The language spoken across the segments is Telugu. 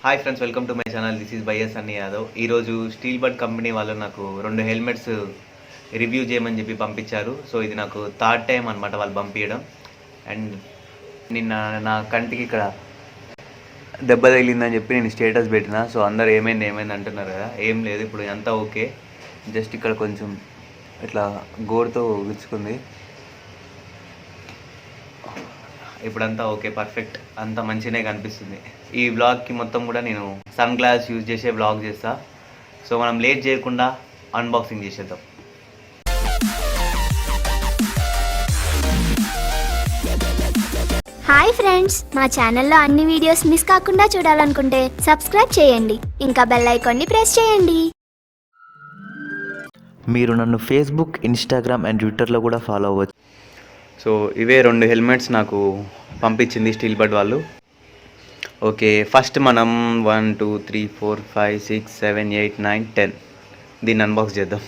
Hi friends, welcome to my channel. This is బైఎస్ అన్ని యాదవ్. ఈరోజు స్టీల్ బర్డ్ కంపెనీ వాళ్ళు నాకు 2 హెల్మెట్స్ రివ్యూ చేయమని చెప్పి పంపించారు. సో ఇది నాకు థర్డ్ టైం అనమాట వాళ్ళు పంపించడం. అండ్ నిన్న నా కంటికి ఇక్కడ దెబ్బ తగిలిందని చెప్పి నేను స్టేటస్ పెట్టిన. సో అందరు ఏమైంది అంటున్నారు కదా. ఏం లేదు, ఇప్పుడు అంతా ఓకే. జస్ట్ ఇక్కడ కొంచెం ఇట్లా గోరుతో విచ్చుకుంది. ఇప్పుడంతా ఓకే, పర్ఫెక్ట్, అంతా మంచిగానే కనిపిస్తుంది. ఈ వ్లాగ్కి మొత్తం కూడా నేను సన్ గ్లాస్ యూజ్ చేసే వ్లాగ్ చేస్తా. సో మనం లేట్ చేయకుండా అన్బాక్సింగ్ చేసేద్దాం. హాయ్ ఫ్రెండ్స్, మా ఛానల్లో అన్ని వీడియోస్ మిస్ కాకుండా చూడాలనుకుంటే సబ్స్క్రైబ్ చేయండి, ఇంకా బెల్ ఐకాన్ని ప్రెస్ చేయండి. మీరు నన్ను ఫేస్బుక్, ఇన్స్టాగ్రామ్ అండ్ ట్విట్టర్లో కూడా ఫాలో అవ్వచ్చు. సో ఇవే 2 హెల్మెట్స్ నాకు పంపించింది స్టీల్ బర్డ్ వాళ్ళు. ఓకే, ఫస్ట్ మనం 1 2 3 4 5 6 7 8 9 10 దీన్ని అన్బాక్స్ చేద్దాం.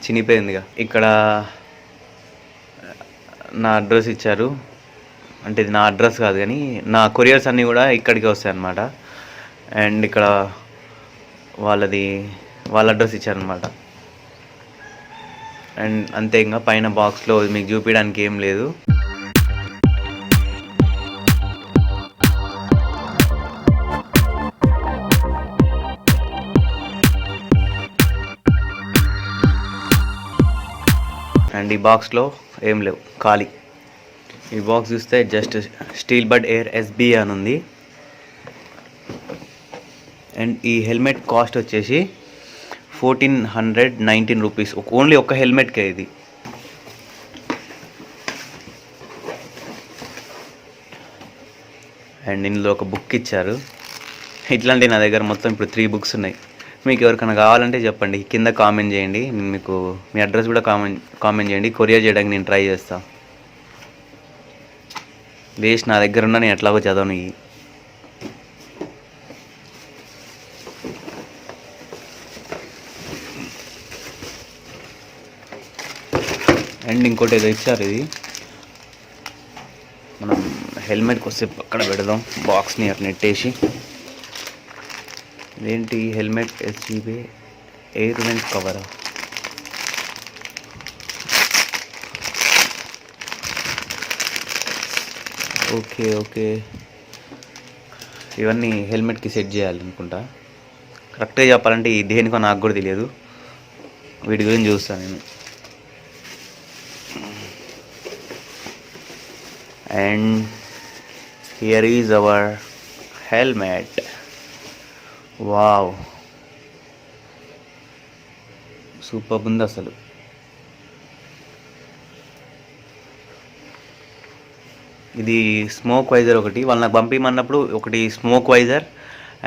చినిపోయిందిగా. ఇక్కడ నా అడ్రస్ ఇచ్చారు. అంటే ఇది నా అడ్రస్ కాదు కానీ నా కొరియర్స్ అన్నీ కూడా ఇక్కడికి వస్తాయి అన్నమాట. అండ్ ఇక్కడ వాళ్ళ అడ్రస్ ఇచ్చారనమాట. అండ్ అంతే, ఇంకా పైన బాక్స్లో మీకు చూపించడానికి ఏం లేదు. అండ్ ఈ బాక్స్లో ఏం లేవు, ఖాళీ. ఈ బాక్స్ చూస్తే just steel bird air SB అని ఉంది. అండ్ ఈ హెల్మెట్ కాస్ట్ వచ్చేసి 1419 రూపీస్. ఓన్లీ ఒక హెల్మెట్కే ఇది. అండ్ ఇందులో ఒక బుక్ ఇచ్చారు. ఇట్లాంటి నా దగ్గర మొత్తం ఇప్పుడు 3 బుక్స్ ఉన్నాయి. మీకు ఎవరికైనా కావాలంటే చెప్పండి, కింద కామెంట్ చేయండి. మీకు మీ అడ్రస్ కూడా కామెంట్ చేయండి. కొరియర్ చేయడానికి నేను ట్రై చేస్తాను. వేస్ట్, నా దగ్గర ఉన్న నేను ఎట్లాగో చదవను ఇవి. అండ్ ఇంకోటి ఏదో ఇచ్చారు. ఇది మనం హెల్మెట్కి వస్తే పక్కన పెడదాం, బాక్స్ని అట్లా నెట్టేసి. ఇదేంటి హెల్మెట్ ఎస్జీబీ ఎయిర్ వెంట్ కవరా? ఓకే ఓకే, ఇవన్నీ హెల్మెట్కి సెట్ చేయాలనుకుంటా. కరెక్ట్గా చెప్పాలంటే ఈ దేనికో నాకు కూడా తెలియదు. వీటి గురించి చూస్తాను నేను. And here is our helmet. Wow, super ఉంది అసలు. ఇది స్మోక్ వైజర్ ఒకటి వాళ్ళు నాకు పంపించమన్నప్పుడు, ఒకటి స్మోక్ వైజర్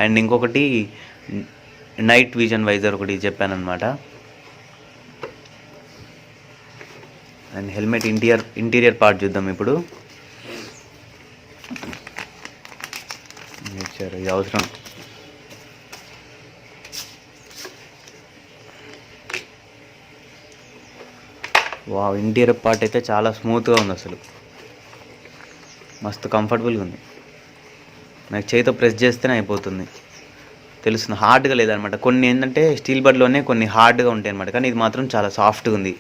అండ్ ఇంకొకటి నైట్ విజన్ వైజర్ ఒకటి చెప్పాను అనమాట. అండ్ హెల్మెట్ ఇంటీరియర్ పార్ట్ చూద్దాం ఇప్పుడు. ఇచ్చారు, ఇది అవసరం. వావ్, ఇంటీరియర్ పార్ట్ అయితే చాలా స్మూత్గా ఉంది అసలు. మస్తు కంఫర్టబుల్గా ఉంది. నాకు చేతితో ప్రెస్ చేస్తేనే అయిపోతుంది. తెలుస్తుంది, హార్డ్గా లేదనమాట. కొన్ని ఏంటంటే స్టీల్ బర్డ్లోనే కొన్ని హార్డ్గా ఉంటాయి అనమాట, కానీ ఇది మాత్రం చాలా సాఫ్ట్గా ఉంది.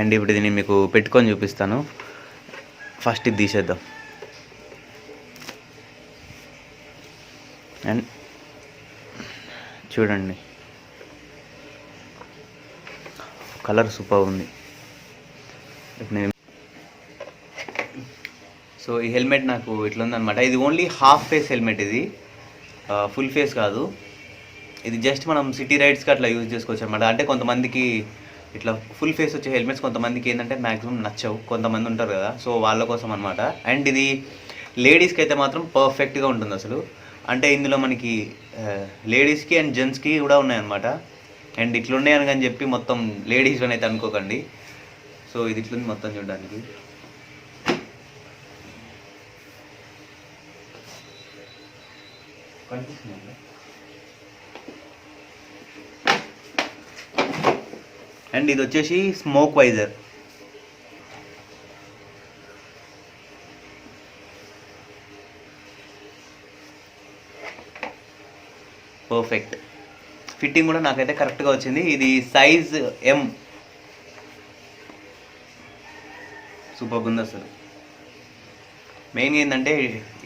అండ్ ఇప్పుడు ఇది నేను మీకు పెట్టుకొని చూపిస్తాను. ఫస్ట్ ఇది తీసేద్దాం. అండ్ చూడండి, కలర్ సూపర్ ఉంది. సో ఈ హెల్మెట్ నాకు ఇట్లా ఉందన్నమాట. ఇది ఓన్లీ హాఫ్ ఫేస్ హెల్మెట్, ఇది ఫుల్ ఫేస్ కాదు. ఇది జస్ట్ మనం సిటీ రైడ్స్కి అట్లా యూజ్ చేసుకోవచ్చు అనమాట. అంటే కొంతమందికి ఇట్లా ఫుల్ ఫేస్ వచ్చే హెల్మెట్స్ కొంతమందికి ఏంటంటే మ్యాక్సిమం నచ్చవు, కొంతమంది ఉంటారు కదా. సో వాళ్ళ కోసం అనమాట. అండ్ ఇది లేడీస్కి అయితే మాత్రం పర్ఫెక్ట్గా ఉంటుంది అసలు. అంటే ఇందులో మనకి లేడీస్కి అండ్ జెంట్స్కి కూడా ఉన్నాయన్నమాట. అండ్ ఇట్లున్నాయని కానీ చెప్పి మొత్తం లేడీస్ అని అయితే అనుకోకండి. సో ఇది ఇట్లుంది మొత్తం చూడడానికి. అండ్ ఇది వచ్చేసి స్మోక్ వైజర్. పర్ఫెక్ట్. ఫిట్టింగ్ కూడా నాకైతే కరెక్ట్గా వచ్చింది. ఇది సైజ్ M. సూపర్ ఉంది అసలు. మెయిన్ ఏంటంటే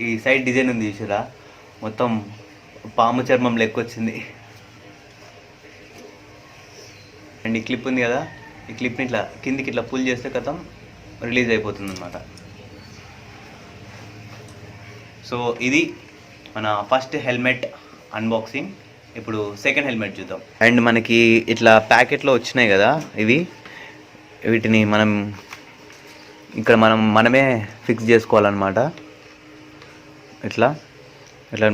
ఈ సైడ్ డిజైన్ ఉంది చూసారా, మొత్తం పాము చర్మం లెక్క వచ్చింది. అండ్ ఈ క్లిప్ ఉంది కదా, ఈ క్లిప్ని ఇట్లా కిందికి ఇట్లా పుల్ చేస్తే కథం రిలీజ్ అయిపోతుంది అనమాట. సో ఇది మన ఫస్ట్ హెల్మెట్ అన్బాక్సింగ్. ఇప్పుడు సెకండ్ హెల్మెట్ చూద్దాం. అండ్ మనకి ఇట్లా ప్యాకెట్లో వచ్చినాయి కదా ఇవి, వీటిని ఇక్కడ మనమే ఫిక్స్ చేసుకోవాలన్నమాట. ఇట్లా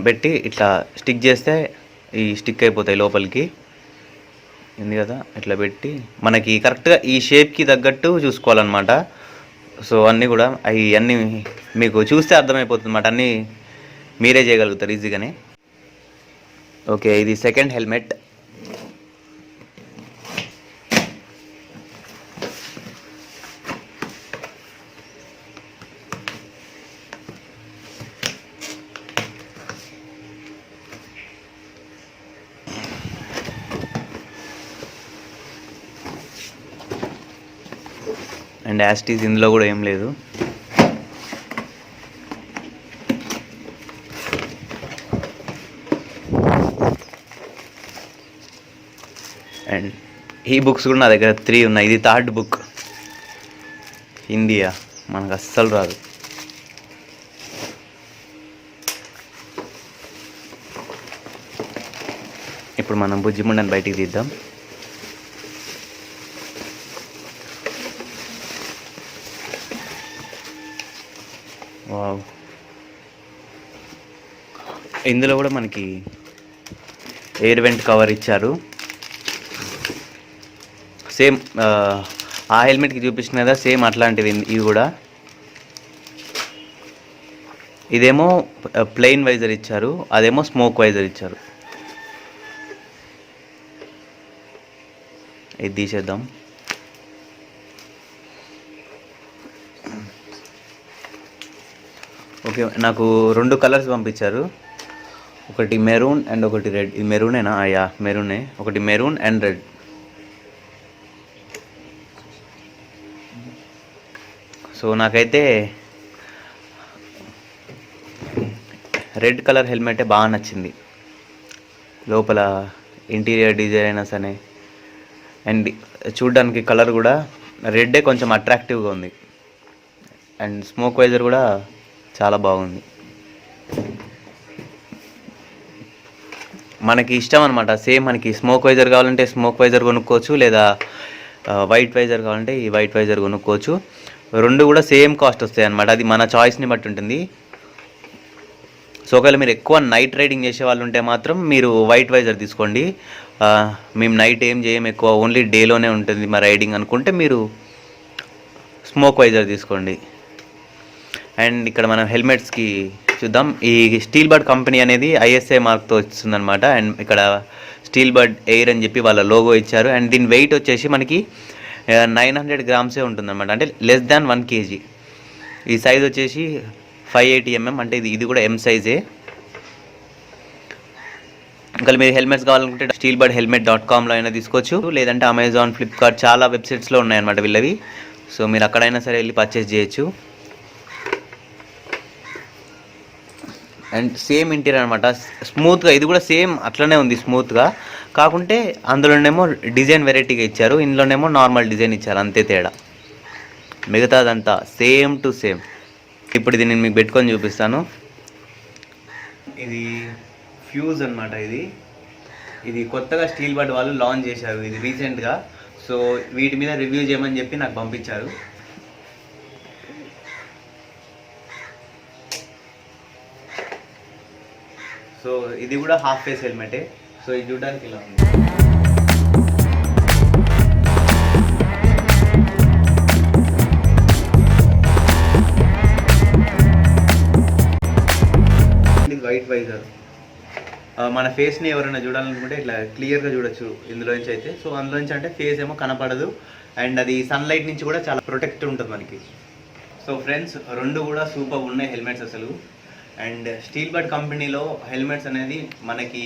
పెట్టి ఇట్లా స్టిక్ చేస్తే ఈ స్టిక్ అయిపోతాయి లోపలికి, ఉంది కదా. ఇట్లా పెట్టి మనకి కరెక్ట్గా ఈ షేప్కి తగ్గట్టు చూసుకోవాలన్నమాట. సో అన్నీ కూడా అన్నీ మీకు చూస్తే అర్థమైపోతుంది అన్నమాట, అన్నీ మీరే చేయగలుగుతారు ఈజీగానే. ఓకే, ఇది సెకండ్ హెల్మెట్. అండ్ యాస్టీస్ ఇందులో కూడా ఏం లేదు. అండ్ ఈ బుక్స్ కూడా నా దగ్గర 3 ఉన్నాయి. ఇది థర్డ్ బుక్. హిందీయా, మనకు అస్సలు రాదు. ఇప్పుడు మనం బుజ్జిముండని బయటికి తీద్దాం. వావ్, ఇందులో కూడా మనకి ఎయిర్ వెంట్ కవర్ ఇచ్చారు. సేమ్ ఆ హెల్మెట్కి చూపించిన కదా, సేమ్ అట్లాంటివి ఇవి కూడా. ఇదేమో ప్లెయిన్ వైజర్ ఇచ్చారు, అదేమో స్మోక్ వైజర్ ఇచ్చారు. ఇది తీసేద్దాం. ఓకే, నాకు 2 కలర్స్ పంపించారు, ఒకటి మెరూన్ అండ్ ఒకటి రెడ్. ఇది మెరూనేనా? యా, మెరూనే. ఒకటి మెరూన్ అండ్ రెడ్. సో నాకైతే రెడ్ కలర్ హెల్మెటే బాగా నచ్చింది. లోపల ఇంటీరియర్ డిజైనర్స్ అనే, అండ్ చూడ్డానికి కలర్ కూడా రెడ్డే కొంచెం అట్రాక్టివ్గా ఉంది. అండ్ స్మోక్ వైజర్ కూడా చాలా బాగుంది. మనకి ఇష్టం అనమాట. సేమ్ మనకి స్మోక్ వైజర్ కావాలంటే స్మోక్ వైజర్ కొనుక్కోవచ్చు, లేదా వైట్ వైజర్ కావాలంటే ఈ వైట్ వైజర్ కొనుక్కోవచ్చు. 2 కూడా సేమ్ కాస్ట్ వస్తాయి అనమాట. అది మన చాయిస్ని బట్టి ఉంటుంది. సో ఒకవేళ మీరు ఎక్కువ నైట్ రైడింగ్ చేసే వాళ్ళు ఉంటే మాత్రం మీరు వైట్ వైజర్ తీసుకోండి. మేము నైట్ ఏం చేయం, ఎక్కువ ఓన్లీ డేలోనే ఉంటుంది మా రైడింగ్ అనుకుంటే మీరు స్మోక్ వైజర్ తీసుకోండి. అండ్ ఇక్కడ మనం హెల్మెట్స్కి చూద్దాం. ఈ స్టీల్ బర్డ్ కంపెనీ అనేది ISI మార్క్తో వస్తుందన్నమాట. అండ్ ఇక్కడ స్టీల్ బర్డ్ ఎయిర్ అని చెప్పి వాళ్ళ లోగో ఇచ్చారు. అండ్ దీని వెయిట్ వచ్చేసి మనకి 900 గ్రామ్సే ఉంటుందన్నమాట, అంటే లెస్ దాన్ 1 kg. ఈ సైజ్ వచ్చేసి 580 mm, అంటే ఇది కూడా M సైజే. ఇంకా మీరు హెల్మెట్స్ కావాలనుకుంటే steelbirdhelmet.comలో అయినా తీసుకోవచ్చు, లేదంటే అమెజాన్, ఫ్లిప్కార్ట్ చాలా వెబ్సైట్స్లో ఉన్నాయన్నమాట వీళ్ళవి. సో మీరు అక్కడైనా సరే వెళ్ళి పర్చేస్ చేయొచ్చు. అండ్ సేమ్ ఇంటీరియర్ అనమాట, స్మూత్గా. ఇది కూడా సేమ్ అట్లనే ఉంది స్మూత్గా, కాకుంటే అందులోనేమో డిజైన్ వెరైటీగా ఇచ్చారు, ఇందులోనేమో నార్మల్ డిజైన్ ఇచ్చారు, అంతే తేడా. మిగతాదంతా సేమ్ టు సేమ్. ఇప్పుడు ఇది నేను మీకు పెట్టుకొని చూపిస్తాను. ఇది ఫ్యూజ్ అనమాట. ఇది కొత్తగా స్టీల్ బర్డ్ వాళ్ళు లాంచ్ చేశారు ఇది రీసెంట్గా. సో వీటి మీద రివ్యూ చేయమని చెప్పి నాకు పంపించారు. సో ఇది కూడా హాఫ్ ఫేస్ హెల్మెటే. సో ఇది చూడడానికి ఇలా ఉంది. ఇది వైట్ వైజర్. మన ఫేస్ని ఎవరైనా చూడాలనుకుంటే ఇట్లా క్లియర్గా చూడొచ్చు ఇందులోంచి అయితే. సో అందులోంచి అంటే ఫేస్ ఏమో కనపడదు, అండ్ అది సన్లైట్ నుంచి కూడా చాలా ప్రొటెక్ట్ ఉంటుంది మనకి. సో ఫ్రెండ్స్, 2 కూడా సూపర్ ఉన్నాయి హెల్మెట్స్ అసలు. అండ్ స్టీల్ బర్డ్ కంపెనీలో హెల్మెట్స్ అనేది మనకి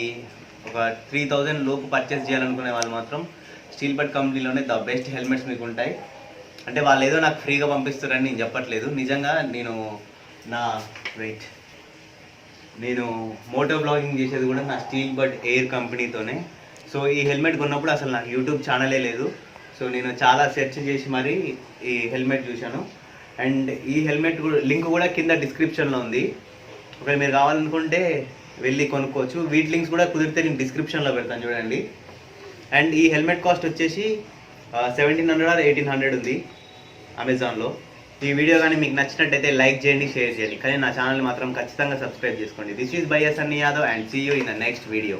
ఒక 3000 లోపు పర్చేస్ చేయాలనుకునే వాళ్ళు మాత్రం స్టీల్ బడ్ కంపెనీలోనే ద బెస్ట్ హెల్మెట్స్ మీకు ఉంటాయి. అంటే వాళ్ళు ఏదో నాకు ఫ్రీగా పంపిస్తారని నేను చెప్పట్లేదు, నిజంగా నేను మోటో బ్లాగింగ్ చేసేది కూడా నా స్టీల్ బడ్ ఎయిర్ కంపెనీతోనే. సో ఈ హెల్మెట్ కొన్నప్పుడు అసలు నాకు యూట్యూబ్ ఛానలే లేదు. సో నేను చాలా సెర్చ్ చేసి మరీ ఈ హెల్మెట్ చూశాను. అండ్ ఈ హెల్మెట్ కూడా లింక్ కూడా కింద డిస్క్రిప్షన్లో ఉంది. ఒకవేళ మీరు కావాలనుకుంటే వెళ్ళి కొనుక్కోవచ్చు. వీటి లింక్స్ కూడా కుదిరితే నేను డిస్క్రిప్షన్లో పెడతాను చూడండి. అండ్ ఈ హెల్మెట్ కాస్ట్ వచ్చేసి 1700 or 1800 ఉంది అమెజాన్లో. ఈ వీడియో కానీ మీకు నచ్చినట్టయితే లైక్ చేయండి, షేర్ చేయండి, కానీ నా ఛానల్ మాత్రం ఖచ్చితంగా సబ్స్క్రైబ్ చేసుకోండి. This is by Sunny Yadav and see you in the next video.